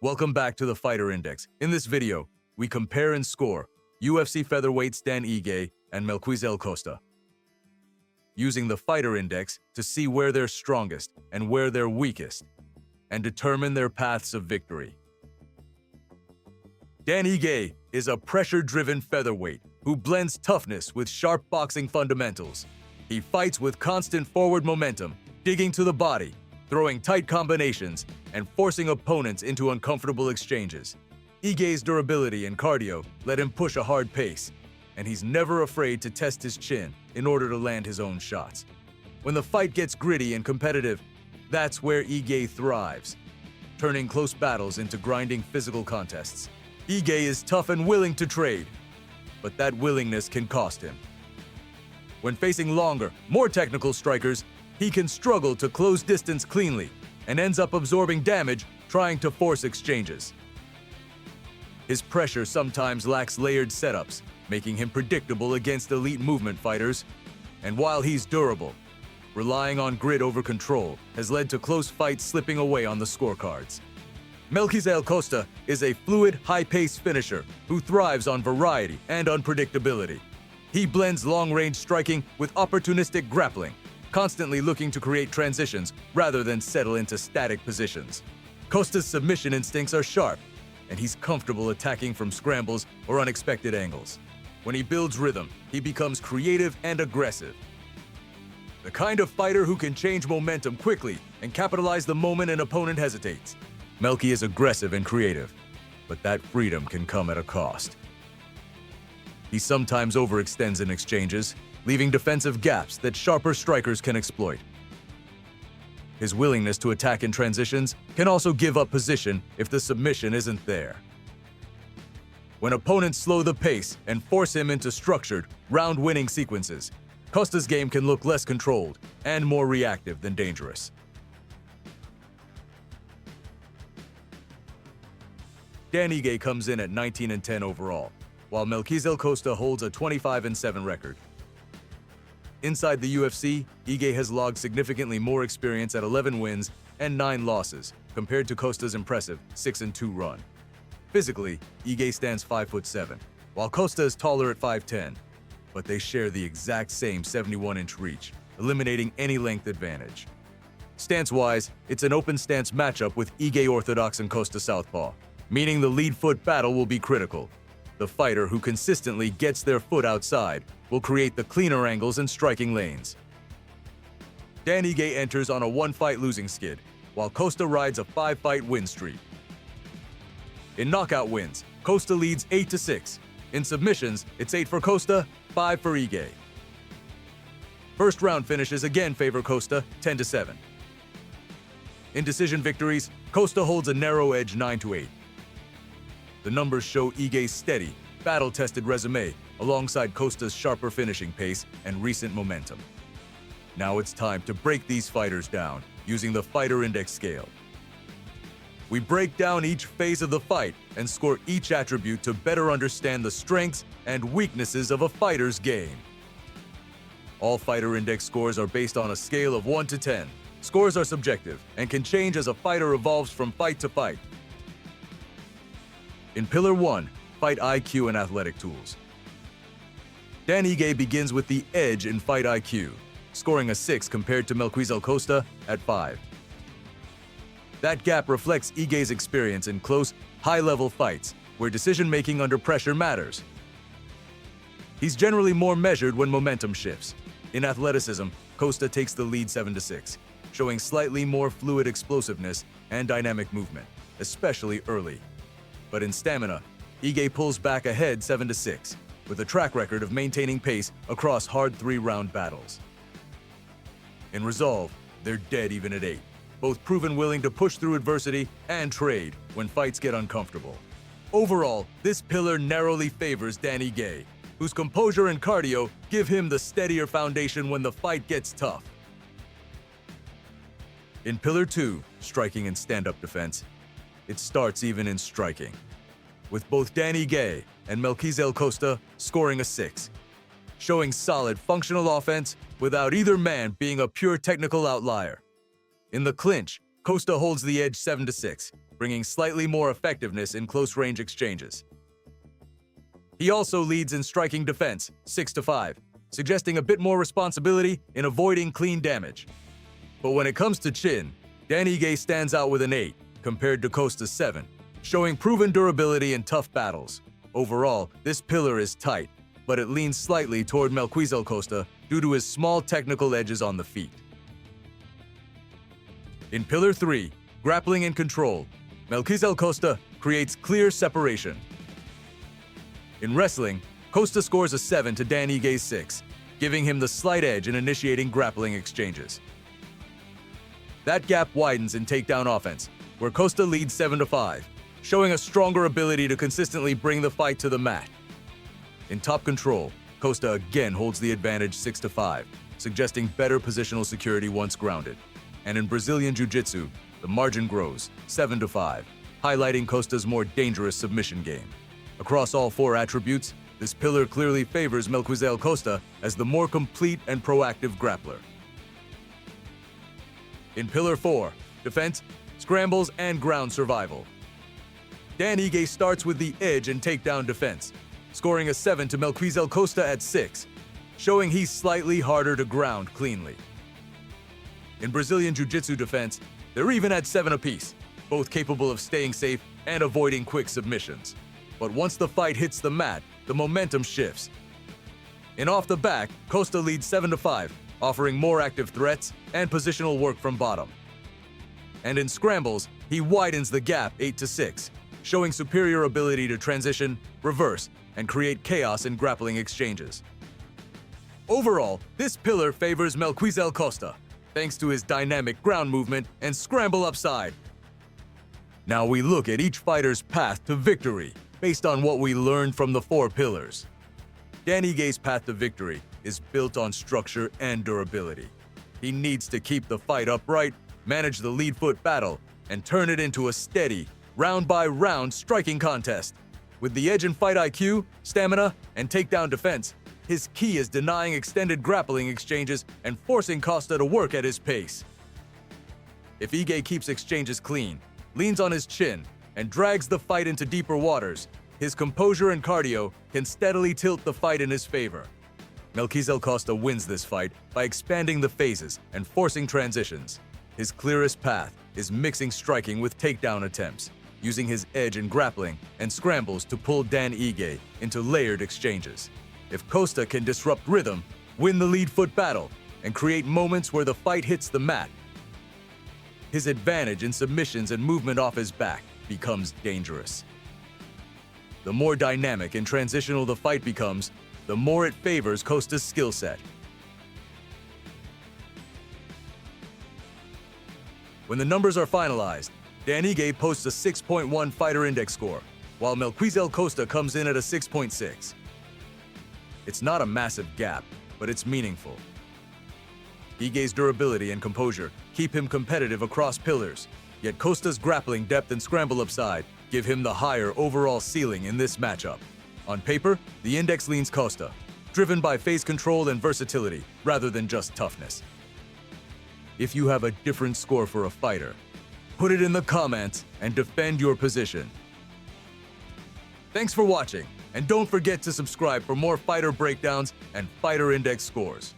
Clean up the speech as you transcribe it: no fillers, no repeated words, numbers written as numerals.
Welcome back to the Fighter Index. In this video, we compare and score UFC featherweights Dan Ige and Melquizael Costa, using the Fighter Index to see where they're strongest and where they're weakest, and determine their paths of victory. Dan Ige is a pressure-driven featherweight who blends toughness with sharp boxing fundamentals. He fights with constant forward momentum, digging to the body, throwing tight combinations, and forcing opponents into uncomfortable exchanges. Ige's durability and cardio let him push a hard pace, and he's never afraid to test his chin in order to land his own shots. When the fight gets gritty and competitive, that's where Ige thrives, turning close battles into grinding physical contests. Ige is tough and willing to trade, but that willingness can cost him. When facing longer, more technical strikers, he can struggle to close distance cleanly and ends up absorbing damage trying to force exchanges. His pressure sometimes lacks layered setups, making him predictable against elite movement fighters. And while he's durable, relying on grit over control has led to close fights slipping away on the scorecards. Melquizael Costa is a fluid, high-paced finisher who thrives on variety and unpredictability. He blends long-range striking with opportunistic grappling, constantly looking to create transitions rather than settle into static positions. Costa's submission instincts are sharp, and he's comfortable attacking from scrambles or unexpected angles. When he builds rhythm, he becomes creative and aggressive. The kind of fighter who can change momentum quickly and capitalize the moment an opponent hesitates. Melky is aggressive and creative, but that freedom can come at a cost. He sometimes overextends in exchanges, leaving defensive gaps that sharper strikers can exploit. His willingness to attack in transitions can also give up position if the submission isn't there. When opponents slow the pace and force him into structured, round-winning sequences, Costa's game can look less controlled and more reactive than dangerous. Dan Ige comes in at 19-10 overall, while Melquizael Costa holds a 25-7 record. Inside the UFC, Ige has logged significantly more experience at 11 wins and 9 losses, compared to Costa's impressive 6-2 run. Physically, Ige stands 5'7", while Costa is taller at 5'10", but they share the exact same 71-inch reach, eliminating any length advantage. Stance-wise, it's an open stance matchup with Ige orthodox and Costa southpaw, meaning the lead foot battle will be critical. The fighter who consistently gets their foot outside will create the cleaner angles and striking lanes. Dan Ige enters on a 1-fight losing skid, while Costa rides a 5-fight win streak. In knockout wins, Costa leads 8-6. In submissions, it's 8 for Costa, 5 for Ige. First round finishes again favor Costa, 10-7. In decision victories, Costa holds a narrow edge 9-8. The numbers show Ige's steady, battle-tested resume alongside Costa's sharper finishing pace and recent momentum. Now it's time to break these fighters down using the Fighter Index scale. We break down each phase of the fight and score each attribute to better understand the strengths and weaknesses of a fighter's game. All Fighter Index scores are based on a scale of 1 to 10. Scores are subjective and can change as a fighter evolves from fight to fight. In Pillar 1, Fight IQ and Athletic Tools. Dan Ige begins with the edge in Fight IQ, scoring a 6 compared to Melquizael Costa at 5. That gap reflects Ige's experience in close, high-level fights where decision-making under pressure matters. He's generally more measured when momentum shifts. In athleticism, Costa takes the lead 7-6, showing slightly more fluid explosiveness and dynamic movement, especially early. But in stamina, Ige pulls back ahead 7-6, with a track record of maintaining pace across hard 3-round battles. In resolve, they're dead even at 8, both proven willing to push through adversity and trade when fights get uncomfortable. Overall, this pillar narrowly favors Dan Ige, whose composure and cardio give him the steadier foundation when the fight gets tough. In Pillar 2, Striking and Stand-Up Defense, it starts even in striking, with both Dan Ige and Melquizael Costa scoring a 6, showing solid functional offense without either man being a pure technical outlier. In the clinch, Costa holds the edge 7-6, bringing slightly more effectiveness in close-range exchanges. He also leads in striking defense, 6-5, suggesting a bit more responsibility in avoiding clean damage. But when it comes to chin, Dan Ige stands out with an 8 compared to Costa's 7, showing proven durability in tough battles. Overall, this pillar is tight, but it leans slightly toward Melquizael Costa due to his small technical edges on the feet. In Pillar 3, grappling and control, Melquizael Costa creates clear separation. In wrestling, Costa scores a 7 to Dan Ige's 6, giving him the slight edge in initiating grappling exchanges. That gap widens in takedown offense, where Costa leads 7-5, showing a stronger ability to consistently bring the fight to the mat. In top control, Costa again holds the advantage 6-5, suggesting better positional security once grounded. And in Brazilian Jiu-Jitsu, the margin grows 7-5, highlighting Costa's more dangerous submission game. Across all 4 attributes, this pillar clearly favors Melquizael Costa as the more complete and proactive grappler. In Pillar 4, defense, scrambles, and ground survival, Dan Ige starts with the edge in takedown defense, scoring a 7 to Melquizael Costa at 6, showing he's slightly harder to ground cleanly. In Brazilian Jiu-Jitsu defense, they're even at 7 apiece, both capable of staying safe and avoiding quick submissions. But once the fight hits the mat, the momentum shifts. In off the back, Costa leads 7-5, offering more active threats and positional work from bottom. And in scrambles, he widens the gap 8-6, showing superior ability to transition, reverse, and create chaos in grappling exchanges. Overall, this pillar favors Melquizael Costa, thanks to his dynamic ground movement and scramble upside. Now we look at each fighter's path to victory, based on what we learned from the 4 pillars. Dan Ige's path to victory is built on structure and durability. He needs to keep the fight upright, manage the lead foot battle, and turn it into a steady, round-by-round striking contest. With the edge in fight IQ, stamina, and takedown defense, his key is denying extended grappling exchanges and forcing Costa to work at his pace. If Ige keeps exchanges clean, leans on his chin, and drags the fight into deeper waters, his composure and cardio can steadily tilt the fight in his favor. Melquizael Costa wins this fight by expanding the phases and forcing transitions. His clearest path is mixing striking with takedown attempts, using his edge in grappling and scrambles to pull Dan Ige into layered exchanges. If Costa can disrupt rhythm, win the lead foot battle, and create moments where the fight hits the mat, his advantage in submissions and movement off his back becomes dangerous. The more dynamic and transitional the fight becomes, the more it favors Costa's skill set. When the numbers are finalized, Dan Ige posts a 6.1 fighter index score, while Melquizael Costa comes in at a 6.6. It's not a massive gap, but it's meaningful. Ige's durability and composure keep him competitive across pillars, yet Costa's grappling depth and scramble upside give him the higher overall ceiling in this matchup. On paper, the index leans Costa, driven by phase control and versatility rather than just toughness. If you have a different score for a fighter, put it in the comments and defend your position. Thanks for watching, and don't forget to subscribe for more fighter breakdowns and fighter index scores.